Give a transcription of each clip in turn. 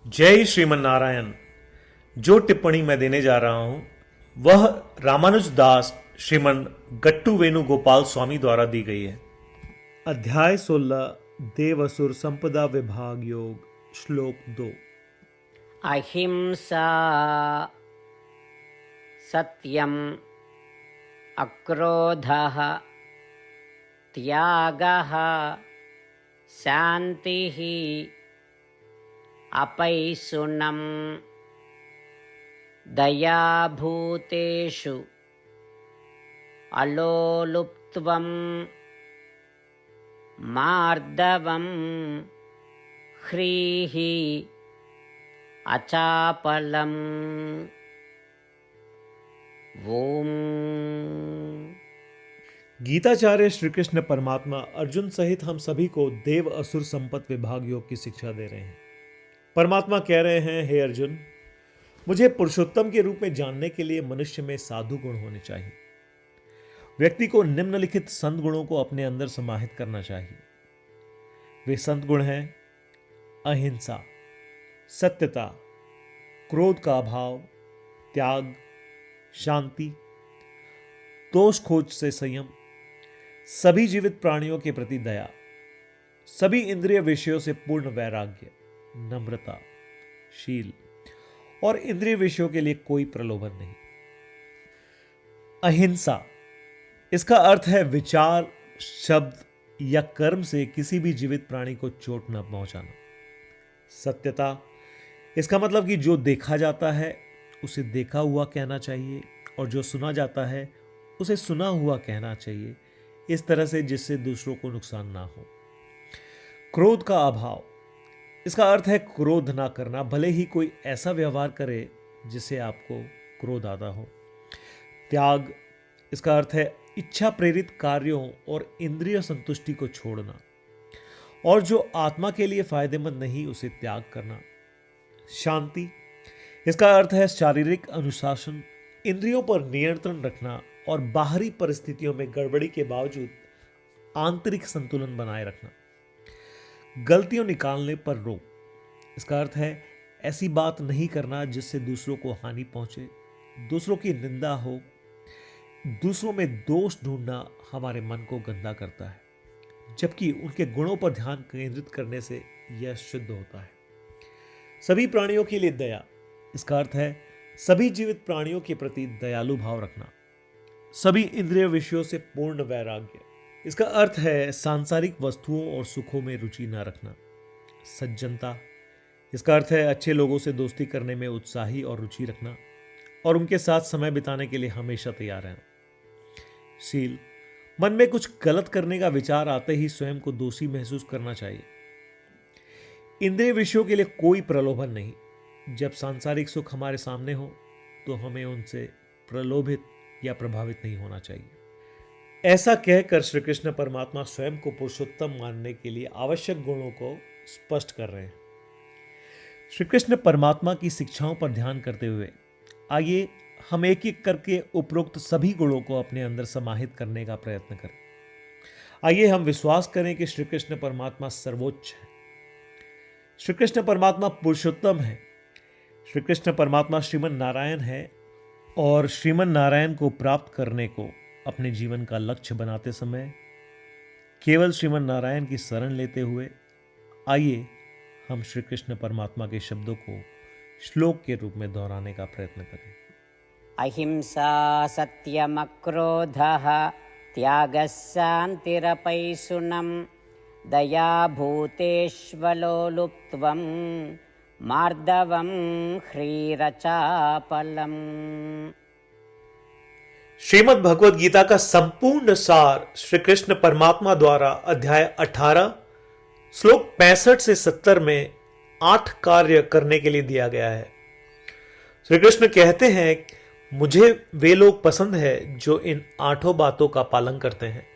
जय श्रीमन नारायण। जो टिप्पणी मैं देने जा रहा हूं वह रामानुज दास श्रीमन गट्टू वेणुगोपाल स्वामी द्वारा दी गई है। अध्याय 16 देवअसुर संपदा विभाग योग श्लोक 2। अहिंसा सत्यम अक्रोधः त्यागः शान्तिः अपैशुनम् दयाभूतेषु अलोलुप्त्वं मार्दवं ह्रीः अचापलम्। ओम। गीताचार्य श्री कृष्ण परमात्मा अर्जुन सहित हम सभी को देव असुर संपत विभाग योग की शिक्षा दे रहे हैं। परमात्मा कह रहे हैं, हे अर्जुन, मुझे पुरुषोत्तम के रूप में जानने के लिए मनुष्य में साधु गुण होने चाहिए। व्यक्ति को निम्नलिखित संत गुणों को अपने अंदर समाहित करना चाहिए। वे संत गुण हैं अहिंसा, सत्यता, क्रोध का अभाव, त्याग, शांति, दोष खोज से संयम, सभी जीवित प्राणियों के प्रति दया, सभी इंद्रिय विषयों से पूर्ण वैराग्य, नम्रता, शील और इंद्रिय विषयों के लिए कोई प्रलोभन नहीं। अहिंसा, इसका अर्थ है विचार, शब्द या कर्म से किसी भी जीवित प्राणी को चोट न पहुंचाना। सत्यता, इसका मतलब कि जो देखा जाता है उसे देखा हुआ कहना चाहिए और जो सुना जाता है उसे सुना हुआ कहना चाहिए, इस तरह से जिससे दूसरों को नुकसान ना हो। क्रोध का अभाव, इसका अर्थ है क्रोध ना करना, भले ही कोई ऐसा व्यवहार करे जिससे आपको क्रोध आता हो। त्याग, इसका अर्थ है इच्छा प्रेरित कार्यों और इंद्रिय संतुष्टि को छोड़ना और जो आत्मा के लिए फायदेमंद नहीं उसे त्याग करना। शांति, इसका अर्थ है शारीरिक अनुशासन, इंद्रियों पर नियंत्रण रखना और बाहरी परिस्थितियों में गड़बड़ी के बावजूद आंतरिक संतुलन बनाए रखना। गलतियों निकालने पर रोक, इसका अर्थ है ऐसी बात नहीं करना जिससे दूसरों को हानि पहुंचे, दूसरों की निंदा हो। दूसरों में दोष ढूंढना हमारे मन को गंदा करता है, जबकि उनके गुणों पर ध्यान केंद्रित करने से यह शुद्ध होता है। सभी प्राणियों के लिए दया, इसका अर्थ है सभी जीवित प्राणियों के प्रति दयालु भाव रखना। सभी इंद्रिय विषयों से पूर्ण वैराग्य, इसका अर्थ है सांसारिक वस्तुओं और सुखों में रुचि न रखना। सज्जनता, इसका अर्थ है अच्छे लोगों से दोस्ती करने में उत्साही और रुचि रखना और उनके साथ समय बिताने के लिए हमेशा तैयार रहना। शील, मन में कुछ गलत करने का विचार आते ही स्वयं को दोषी महसूस करना चाहिए। इंद्रिय विषयों के लिए कोई प्रलोभन नहीं। जब सांसारिक सुख हमारे सामने हो तो हमें उनसे प्रलोभित या प्रभावित नहीं होना चाहिए। ऐसा कहकर श्री कृष्ण परमात्मा स्वयं को पुरुषोत्तम मानने के लिए आवश्यक गुणों को स्पष्ट कर रहे हैं। श्री कृष्ण परमात्मा की शिक्षाओं पर ध्यान करते हुए आइए हम एक एक करके उपरोक्त सभी गुणों को अपने अंदर समाहित करने का प्रयत्न करें। आइए हम विश्वास करें कि श्री कृष्ण परमात्मा सर्वोच्च है। श्री कृष्ण परमात्मा पुरुषोत्तम है। श्री कृष्ण परमात्मा श्रीमन नारायण है और श्रीमन नारायण को प्राप्त करने को अपने जीवन का लक्ष्य बनाते समय केवल श्रीमन नारायण की शरण लेते हुए आइए हम श्री कृष्ण परमात्मा के शब्दों को श्लोक के रूप में दोहराने का प्रयत्न करें। अहिंसा सत्यमक्रोधः त्यागः शान्तिरपैशुनम् दयाभूतेष्वलोलुप्त्वं मार्दवं ह्रीरचापलम्। श्रीमद् भगवद गीता का संपूर्ण सार श्री कृष्ण परमात्मा द्वारा अध्याय 18 श्लोक 65 से 70 में 8 कार्य करने के लिए दिया गया है। श्री कृष्ण कहते हैं, मुझे वे लोग पसंद है जो इन 8 बातों का पालन करते हैं।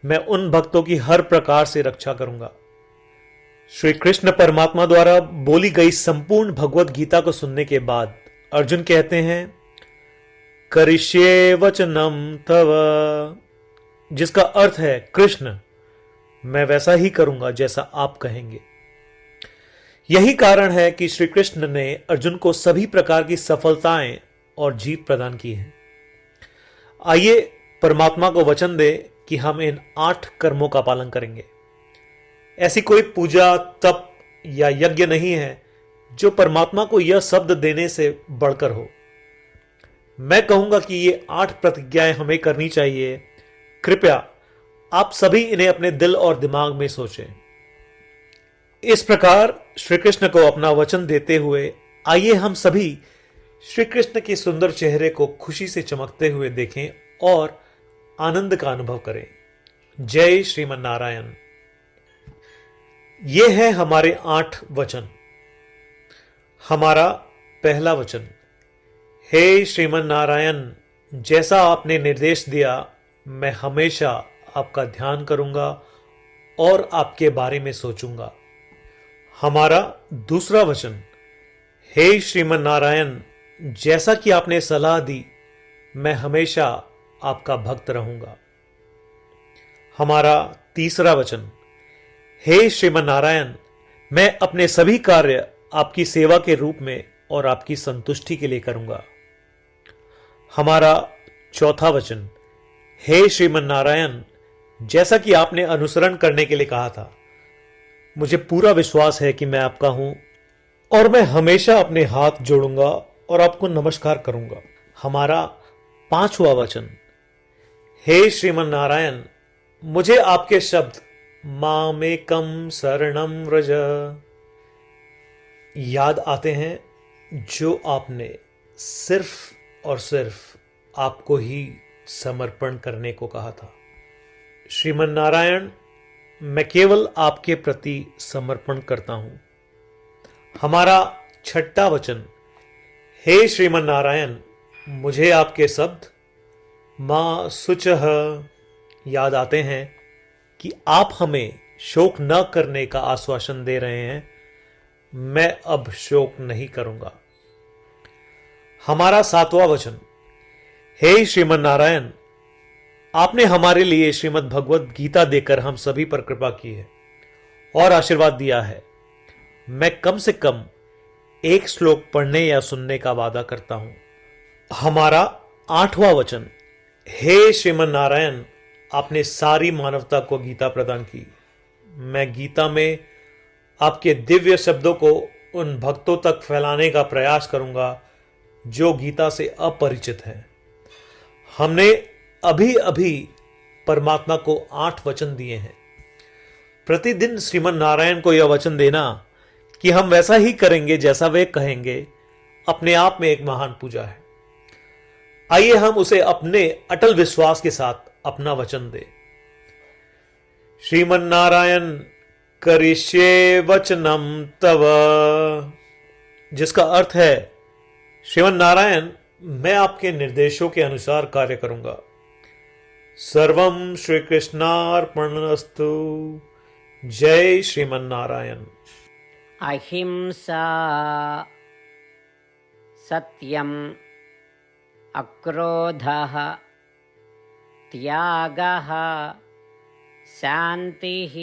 मैं उन भक्तों की हर प्रकार से रक्षा करूंगा। श्री कृष्ण परमात्मा द्वारा बोली गई संपूर्ण भगवद गीता को सुनने के बाद अर्जुन कहते हैं, करिष्ये वचनम तव, जिसका अर्थ है कृष्ण मैं वैसा ही करूंगा जैसा आप कहेंगे। यही कारण है कि श्री कृष्ण ने अर्जुन को सभी प्रकार की सफलताएं और जीत प्रदान की है। आइए परमात्मा को वचन दे कि हम इन 8 कर्मों का पालन करेंगे। ऐसी कोई पूजा, तप या यज्ञ नहीं है जो परमात्मा को यह शब्द देने से बढ़कर हो। मैं कहूंगा कि ये 8 प्रतिज्ञाएं हमें करनी चाहिए। कृपया आप सभी इन्हें अपने दिल और दिमाग में सोचें। इस प्रकार श्री कृष्ण को अपना वचन देते हुए आइए हम सभी श्री कृष्ण के सुंदर चेहरे को खुशी से चमकते हुए देखें और आनंद का अनुभव करें। जय श्रीमन नारायण। ये है हमारे 8 वचन। हमारा पहला वचन, हे श्रीमन नारायण, जैसा आपने निर्देश दिया मैं हमेशा आपका ध्यान करूंगा और आपके बारे में सोचूंगा। हमारा दूसरा वचन, हे श्रीमन नारायण, जैसा कि आपने सलाह दी मैं हमेशा आपका भक्त रहूंगा। हमारा तीसरा वचन, हे श्रीमन नारायण, मैं अपने सभी कार्य आपकी सेवा के रूप में और आपकी संतुष्टि के लिए करूंगा। हमारा चौथा वचन, हे श्रीमन नारायण, जैसा कि आपने अनुसरण करने के लिए कहा था मुझे पूरा विश्वास है कि मैं आपका हूं और मैं हमेशा अपने हाथ जोड़ूंगा और आपको नमस्कार करूंगा। हमारा पांचवा वचन, हे श्रीमन नारायण, मुझे आपके शब्द मामेकम शरणम व्रज याद आते हैं जो आपने सिर्फ और सिर्फ आपको ही समर्पण करने को कहा था। श्रीमन नारायण, मैं केवल आपके प्रति समर्पण करता हूं। हमारा छठा वचन, हे श्रीमन नारायण, मुझे आपके शब्द मां शुचः याद आते हैं कि आप हमें शोक न करने का आश्वासन दे रहे हैं। मैं अब शोक नहीं करूंगा। हमारा सातवां वचन, हे श्रीमन नारायण, आपने हमारे लिए श्रीमद् भगवद गीता देकर हम सभी पर कृपा की है और आशीर्वाद दिया है। मैं कम से कम एक श्लोक पढ़ने या सुनने का वादा करता हूं। हमारा आठवां वचन, हे श्रीमन नारायण, आपने सारी मानवता को गीता प्रदान की। मैं गीता में आपके दिव्य शब्दों को उन भक्तों तक फैलाने का प्रयास करूंगा जो गीता से अपरिचित हैं। हमने अभी अभी परमात्मा को 8 वचन दिए हैं। प्रतिदिन श्रीमन नारायण को यह वचन देना कि हम वैसा ही करेंगे जैसा वे कहेंगे अपने आप में एक महान पूजा है। आइए हम उसे अपने अटल विश्वास के साथ अपना वचन दें। श्रीमन नारायण करिष्ये वचनम तव, जिसका अर्थ है श्रीमन नारायण, मैं आपके निर्देशों के अनुसार कार्य करूंगा। सर्वम श्री कृष्णार्पणमस्तु। जय श्रीमन नारायण। अहिंसा सत्यम अक्रोधः त्यागः शान्तिः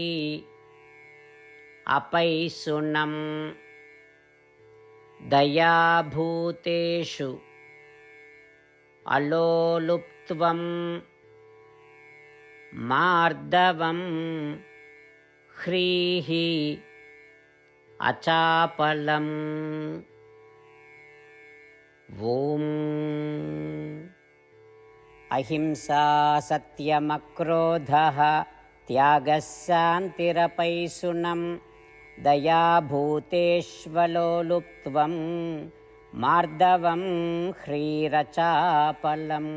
अपैशुनम् दयाभूतेषु अलोलुप्त्वं मार्दवं ह्रीः अचापलम्। ॐ अहिंसा सत्यमक्रोधः त्यागः शान्तिरपैशुनम् दयाभूतेष्वलोलुप्त्वं मार्दवं ह्रीरचापलम्।